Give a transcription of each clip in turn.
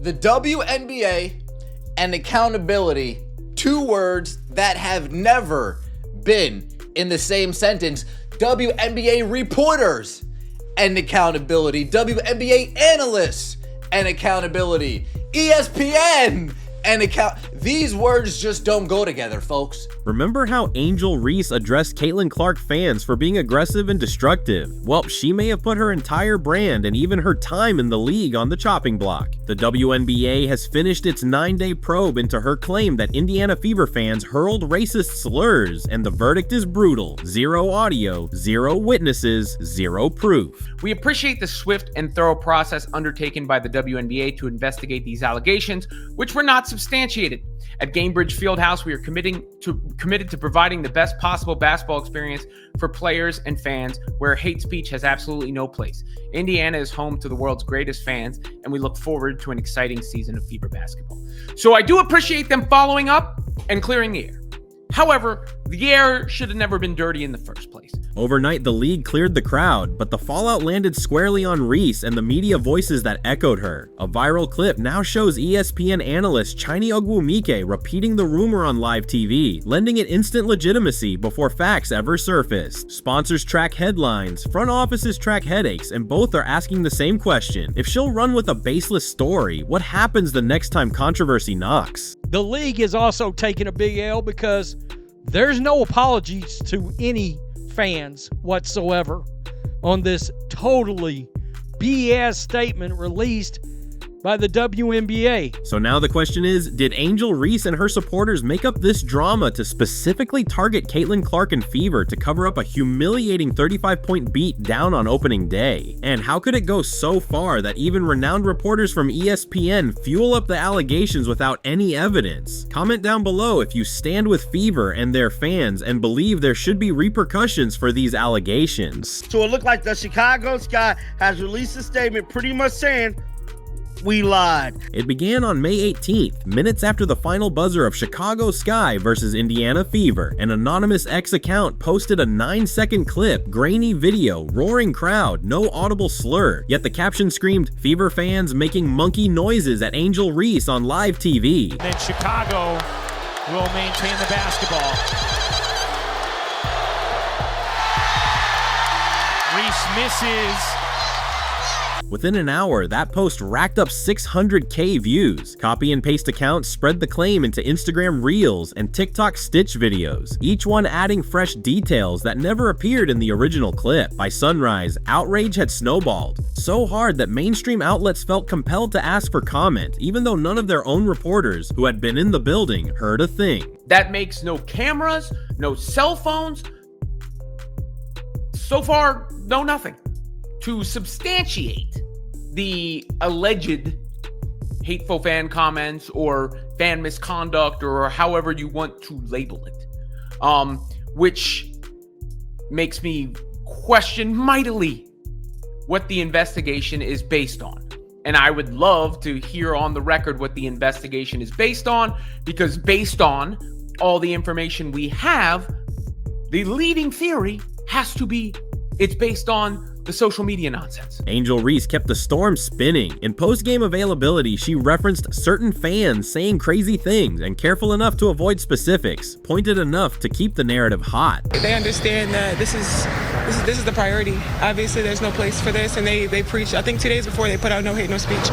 The WNBA and accountability, two words that have never been in the same sentence. WNBA reporters and accountability. WNBA analysts and accountability. ESPN and these words just don't go together, folks. Remember how Angel Reese addressed Caitlin Clark fans for being aggressive and destructive? Well, she may have put her entire brand and even her time in the league on the chopping block. The WNBA has finished its 9-day probe into her claim that Indiana Fever fans hurled racist slurs, and the verdict is brutal. 0 audio, 0 witnesses, 0 proof. We appreciate the swift and thorough process undertaken by the WNBA to investigate these allegations, which were not substantiated. At Gainbridge Fieldhouse, we are committed to providing the best possible basketball experience for players and fans where hate speech has absolutely no place. Indiana is home to the world's greatest fans, and we look forward to an exciting season of Fever basketball. So I do appreciate them following up and clearing the air. However, the air should have never been dirty in the first place. Overnight, the league cleared the crowd, but the fallout landed squarely on Reese and the media voices that echoed her. A viral clip now shows ESPN analyst Chini Ogwumike repeating the rumor on live TV, lending it instant legitimacy before facts ever surfaced. Sponsors track headlines, front offices track headaches, and both are asking the same question. If she'll run with a baseless story, what happens the next time controversy knocks? The league is also taking a big L because there's no apologies to any fans whatsoever on this totally BS statement released by the WNBA. So now the question is, did Angel Reese and her supporters make up this drama to specifically target Caitlin Clark and Fever to cover up a humiliating 35-point beat down on opening day? And how could it go so far that even renowned reporters from ESPN fuel up the allegations without any evidence? Comment down below if you stand with Fever and their fans and believe there should be repercussions for these allegations. So it looked like the Chicago Sky has released a statement pretty much saying, we lied. It began on May 18th, minutes after the final buzzer of Chicago Sky versus Indiana Fever. An anonymous X account posted a 9-second clip, grainy video, roaring crowd, no audible slur. Yet the caption screamed, "Fever fans making monkey noises at Angel Reese on live TV." Then Chicago will maintain the basketball. Reese misses. Within an hour, that post racked up 600K views. Copy and paste accounts spread the claim into Instagram Reels and TikTok Stitch videos, each one adding fresh details that never appeared in the original clip. By sunrise, outrage had snowballed, so hard that mainstream outlets felt compelled to ask for comment, even though none of their own reporters who had been in the building heard a thing. That makes no cameras, no cell phones. So far, no nothing to substantiate the alleged hateful fan comments or fan misconduct or however you want to label it, which makes me question mightily what the investigation is based on. And I would love to hear on the record what the investigation is based on, because based on all the information we have, the leading theory has to be it's based on the social media nonsense. Angel Reese kept the storm spinning. In post-game availability, she referenced certain fans saying crazy things and, careful enough to avoid specifics, pointed enough to keep the narrative hot. They understand that this is the priority. Obviously, there's no place for this, and they preach. I think 2 days before they put out no hate, no speech.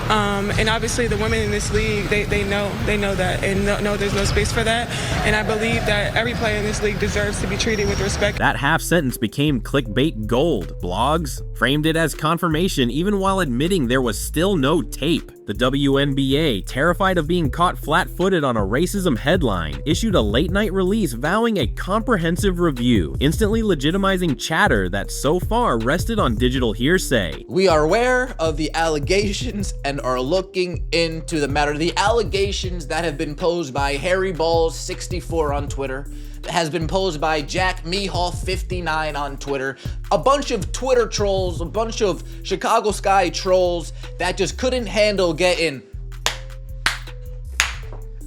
And obviously, the women in this league, they know that, and no, there's no space for that. And I believe that every player in this league deserves to be treated with respect. That half sentence became clickbait gold. Blogs framed it as confirmation even while admitting there was still no tape. The WNBA, terrified of being caught flat-footed on a racism headline, issued a late-night release vowing a comprehensive review, instantly legitimizing chatter that so far rested on digital hearsay. We are aware of the allegations and are looking into the matter. The allegations that have been posed by Harry Balls 64 on Twitter, has been posed by Jack Meehoff 59 on Twitter, a bunch of Twitter trolls, a bunch of Chicago Sky trolls that just couldn't handle getting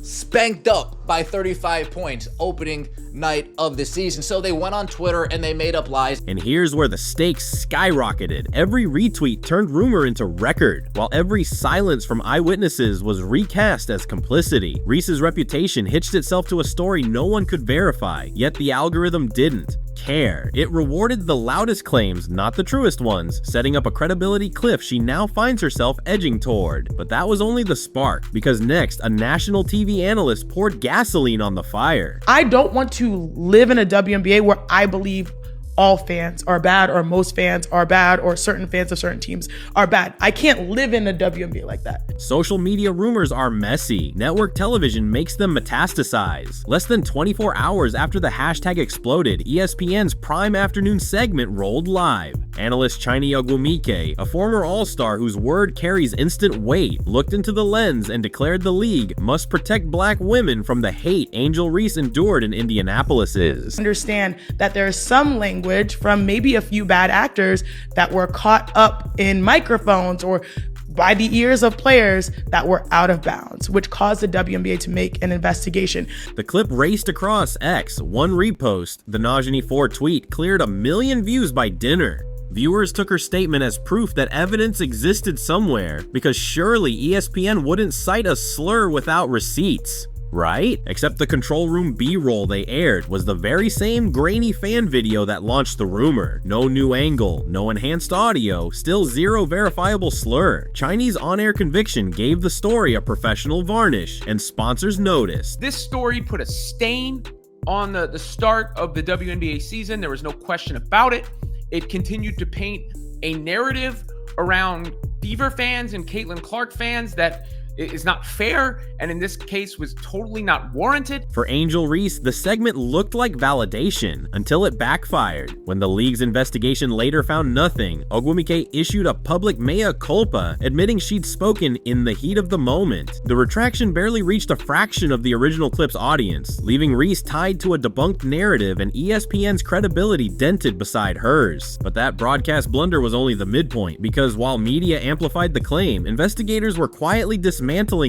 spanked up by 35 points opening night of the season. So they went on Twitter and they made up lies. And here's where the stakes skyrocketed. Every retweet turned rumor into record, while every silence from eyewitnesses was recast as complicity. Reese's reputation hitched itself to a story no one could verify, yet the algorithm didn't care. It rewarded the loudest claims, not the truest ones, setting up a credibility cliff she now finds herself edging toward. But that was only the spark, because next, a national TV analyst poured gasoline on the fire. I don't want to live in a WNBA where I believe all fans are bad, or most fans are bad, or certain fans of certain teams are bad. I can't live in a WNBA like that. Social media rumors are messy. Network television makes them metastasize. Less than 24 hours after the hashtag exploded, ESPN's prime afternoon segment rolled live. Analyst Chini Ogwumike, a former All-Star whose word carries instant weight, looked into the lens and declared the league must protect black women from the hate Angel Reese endured in Indianapolis. Understand that there is some language from maybe a few bad actors that were caught up in microphones or by the ears of players that were out of bounds, which caused the WNBA to make an investigation. The clip raced across X. One repost, the Najee 4 tweet, cleared 1 million views by dinner. Viewers took her statement as proof that evidence existed somewhere, because surely ESPN wouldn't cite a slur without receipts. Right? Except the control room B-roll they aired was the very same grainy fan video that launched the rumor. No new angle, no enhanced audio, still zero verifiable slur. Chinese on-air conviction gave the story a professional varnish, and sponsors noticed. This story put a stain on the start of the WNBA season. There was no question about it. It continued to paint a narrative around Fever fans and Caitlin Clark fans that is not fair, and in this case was totally not warranted. For Angel Reese, the segment looked like validation until it backfired. When the league's investigation later found nothing, Ogwumike issued a public mea culpa, admitting she'd spoken in the heat of the moment. The retraction barely reached a fraction of the original clip's audience, leaving Reese tied to a debunked narrative and ESPN's credibility dented beside hers. But that broadcast blunder was only the midpoint, because while media amplified the claim, investigators were quietly dismantling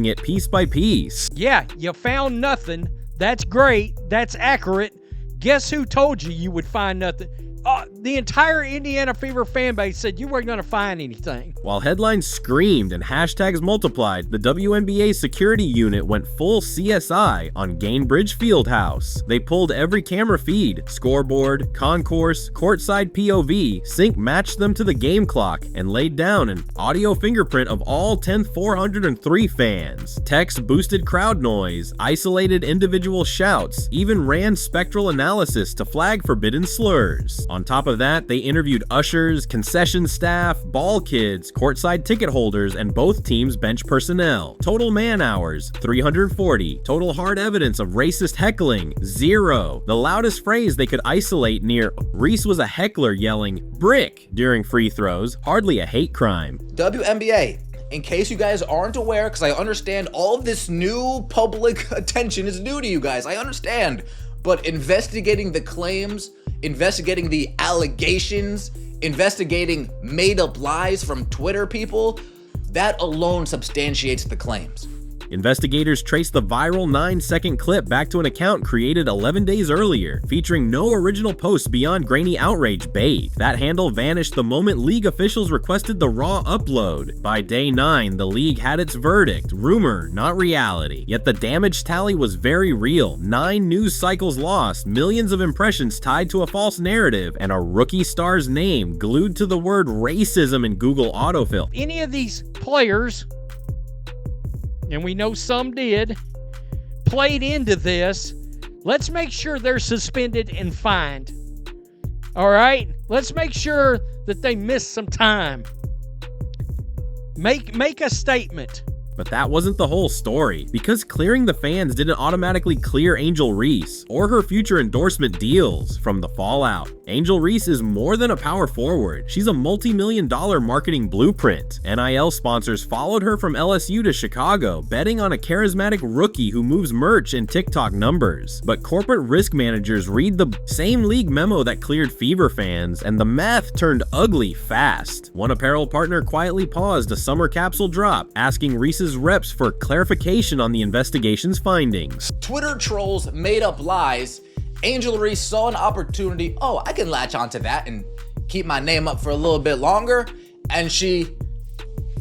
it piece by piece. Yeah, you found nothing. That's great. That's accurate. Guess who told you would find nothing? The entire Indiana Fever fan base said you weren't going to find anything. While headlines screamed and hashtags multiplied, the WNBA security unit went full CSI on Gainbridge Fieldhouse. They pulled every camera feed, scoreboard, concourse, courtside POV, sync matched them to the game clock, and laid down an audio fingerprint of all 10,403 fans. Text boosted crowd noise, isolated individual shouts, even ran spectral analysis to flag forbidden slurs. On top of that, they interviewed ushers, concession staff, ball kids, courtside ticket holders, and both teams' bench personnel. Total man hours, 340. Total hard evidence of racist heckling, 0. The loudest phrase they could isolate near Reese was a heckler yelling, "brick," during free throws, hardly a hate crime. WNBA, in case you guys aren't aware, because I understand all of this new public attention is new to you guys, I understand, but investigating the claims, investigating the allegations, investigating made-up lies from Twitter people, that alone substantiates the claims. Investigators traced the viral 9-second clip back to an account created 11 days earlier, featuring no original posts beyond grainy outrage bait. That handle vanished the moment league officials requested the raw upload. By day 9, the league had its verdict, rumor, not reality. Yet the damage tally was very real. 9 news cycles lost, millions of impressions tied to a false narrative, and a rookie star's name glued to the word racism in Google autofill. Any of these players, and we know some did, played into this, let's make sure they're suspended and fined. All right? Let's make sure that they miss some time. Make a statement. But that wasn't the whole story, because clearing the fans didn't automatically clear Angel Reese or her future endorsement deals from the fallout. Angel Reese is more than a power forward. She's a multi-million-dollar marketing blueprint. NIL sponsors followed her from LSU to Chicago, betting on a charismatic rookie who moves merch and TikTok numbers. But corporate risk managers read the same league memo that cleared Fever fans, and the math turned ugly fast. One apparel partner quietly paused a summer capsule drop, asking Reese's Reese's reps for clarification on the investigation's findings. Twitter trolls made up lies. Angel Reese saw an opportunity. Oh, I can latch onto that and keep my name up for a little bit longer. And she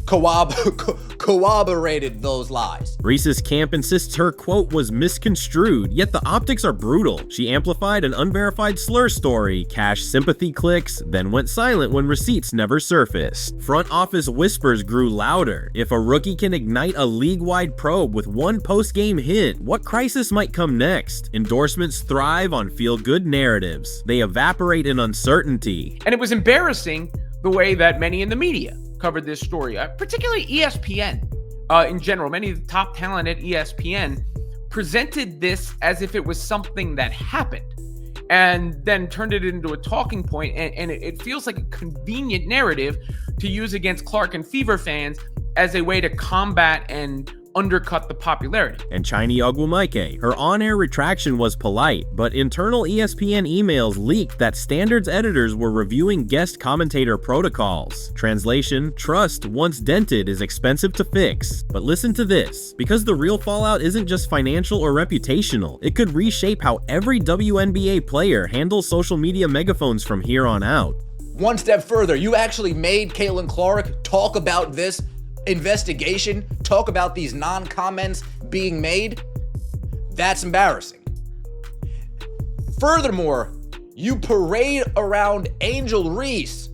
corroborated those lies. Reese's camp insists her quote was misconstrued, yet the optics are brutal. She amplified an unverified slur story, cashed sympathy clicks, then went silent when receipts never surfaced. Front office whispers grew louder. If a rookie can ignite a league-wide probe with one post-game hint, what crisis might come next? Endorsements thrive on feel-good narratives. They evaporate in uncertainty. And it was embarrassing the way that many in the media covered this story, particularly ESPN in general. Many of the top talent at ESPN presented this as if it was something that happened and then turned it into a talking point. And it feels like a convenient narrative to use against Clark and Fever fans as a way to combat and undercut the popularity. And Chiny Ogwumike, her on-air retraction was polite, but internal ESPN emails leaked that standards editors were reviewing guest commentator protocols. Translation: trust, once dented, is expensive to fix. But listen to this, because the real fallout isn't just financial or reputational, it could reshape how every WNBA player handles social media megaphones from here on out. One step further, you actually made Caitlin Clark talk about this investigation, talk about these non-comments being made. That's embarrassing. Furthermore, you parade around Angel Reese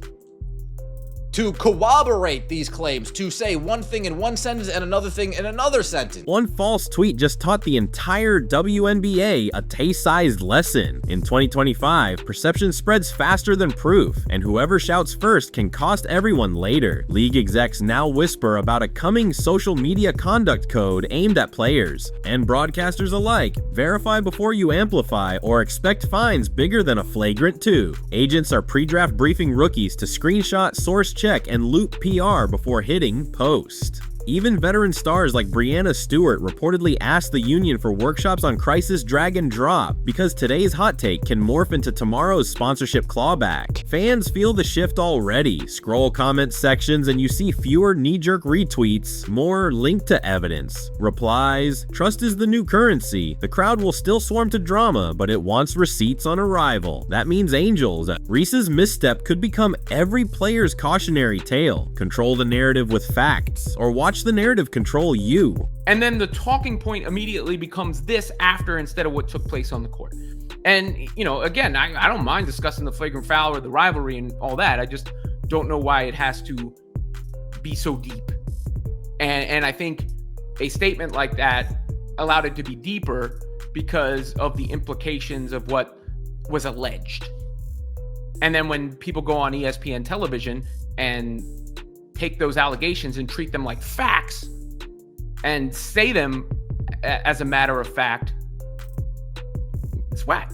to corroborate these claims, to say one thing in one sentence and another thing in another sentence. One false tweet just taught the entire WNBA a taste-sized lesson. In 2025, perception spreads faster than proof, and whoever shouts first can cost everyone later. League execs now whisper about a coming social media conduct code aimed at players, and broadcasters alike. Verify before you amplify, or expect fines bigger than a flagrant 2. Agents are pre-draft briefing rookies to screenshot, source check, and loop PR before hitting post. Even veteran stars like Brianna Stewart reportedly asked the union for workshops on crisis drag and drop, because today's hot take can morph into tomorrow's sponsorship clawback. Fans feel the shift already. Scroll comment sections and you see fewer knee-jerk retweets, more linked to evidence. Replies: trust is the new currency. The crowd will still swarm to drama, but it wants receipts on arrival. That means Angels. Reese's misstep could become every player's cautionary tale. Control the narrative with facts, or watch the narrative control you. And then the talking point immediately becomes this after, instead of what took place on the court. And, you know, again, I don't mind discussing the flagrant foul or the rivalry and all that. I just don't know why it has to be so deep. And I think a statement like that allowed it to be deeper because of the implications of what was alleged. And then when people go on ESPN television and take those allegations and treat them like facts and say them as a matter of fact, it's whack.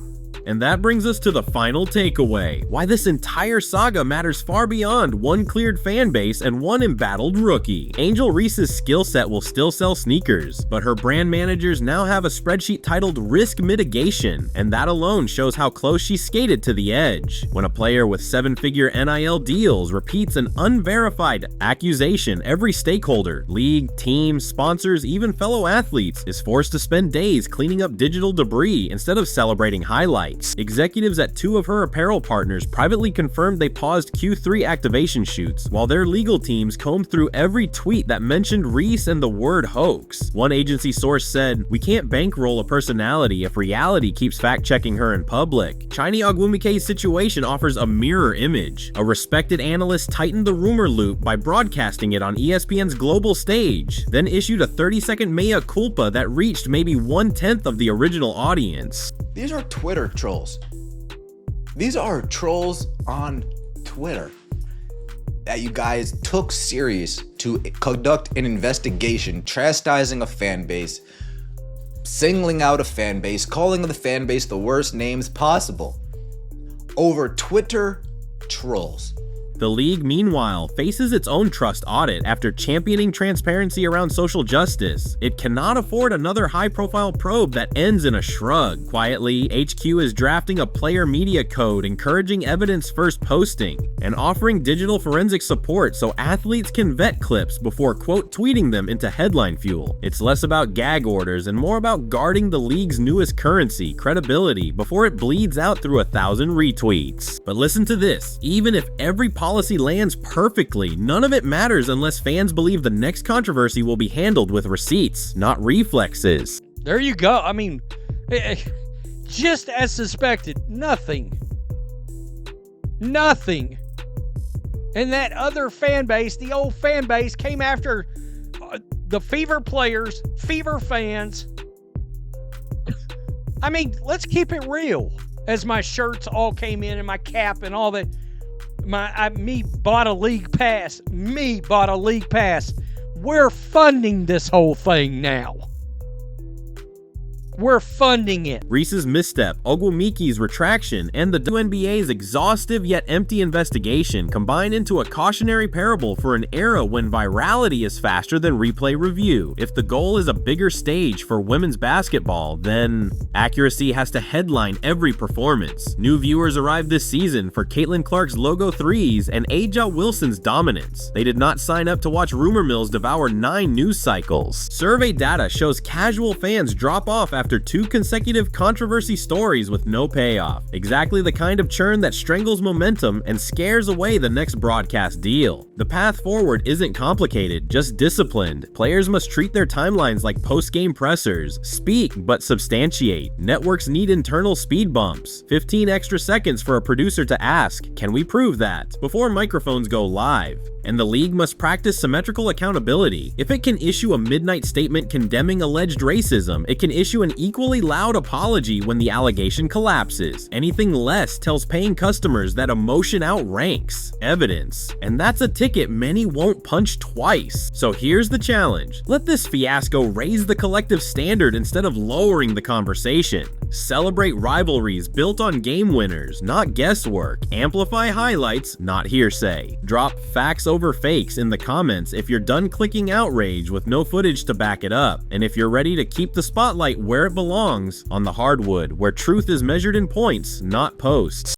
And that brings us to the final takeaway: why this entire saga matters far beyond one cleared fan base and one embattled rookie. Angel Reese's skill set will still sell sneakers, but her brand managers now have a spreadsheet titled Risk Mitigation, and that alone shows how close she skated to the edge. When a player with 7-figure NIL deals repeats an unverified accusation, every stakeholder, league, team, sponsors, even fellow athletes, is forced to spend days cleaning up digital debris instead of celebrating highlights. Executives at 2 of her apparel partners privately confirmed they paused Q3 activation shoots, while their legal teams combed through every tweet that mentioned Reese and the word hoax. One agency source said, "We can't bankroll a personality if reality keeps fact-checking her in public." Chiny Ogwumike's situation offers a mirror image. A respected analyst tightened the rumor loop by broadcasting it on ESPN's global stage, then issued a 30-second mea culpa that reached maybe 1/10 of the original audience. These are Twitter trolls. These are trolls on Twitter that you guys took serious to conduct an investigation, chastising a fan base, singling out a fan base, calling the fan base the worst names possible over Twitter trolls. The league, meanwhile, faces its own trust audit after championing transparency around social justice. It cannot afford another high-profile probe that ends in a shrug. Quietly, HQ is drafting a player media code encouraging evidence-first posting and offering digital forensic support so athletes can vet clips before quote tweeting them into headline fuel. It's less about gag orders and more about guarding the league's newest currency, credibility, before it bleeds out through 1,000 retweets. But listen to this, even if every policy lands perfectly, none of it matters unless fans believe the next controversy will be handled with receipts, not reflexes. There you go. I mean, just as suspected, nothing. And that other fan base, the old fan base, came after the Fever players, Fever fans. I mean, let's keep it real. As my shirts all came in and my cap and all that, me bought a league pass. We're funding this whole thing now. We're funding it. Reese's misstep, Ogwumiki's retraction, and the WNBA's exhaustive yet empty investigation combine into a cautionary parable for an era when virality is faster than replay review. If the goal is a bigger stage for women's basketball, then accuracy has to headline every performance. New viewers arrived this season for Caitlin Clark's logo threes and Aja Wilson's dominance. They did not sign up to watch rumor mills devour 9 news cycles. Survey data shows casual fans drop off after 2 consecutive controversy stories with no payoff. Exactly the kind of churn that strangles momentum and scares away the next broadcast deal. The path forward isn't complicated, just disciplined. Players must treat their timelines like post-game pressers. Speak, but substantiate. Networks need internal speed bumps. 15 extra seconds for a producer to ask, "Can we prove that?" before microphones go live. And the league must practice symmetrical accountability. If it can issue a midnight statement condemning alleged racism, it can issue an equally loud apology when the allegation collapses. Anything less tells paying customers that emotion outranks evidence. And that's a ticket many won't punch twice. So here's the challenge. Let this fiasco raise the collective standard instead of lowering the conversation. Celebrate rivalries built on game winners, not guesswork. Amplify highlights, not hearsay. Drop facts over fakes in the comments if you're done clicking outrage with no footage to back it up. And if you're ready to keep the spotlight where it belongs, on the hardwood, where truth is measured in points, not posts.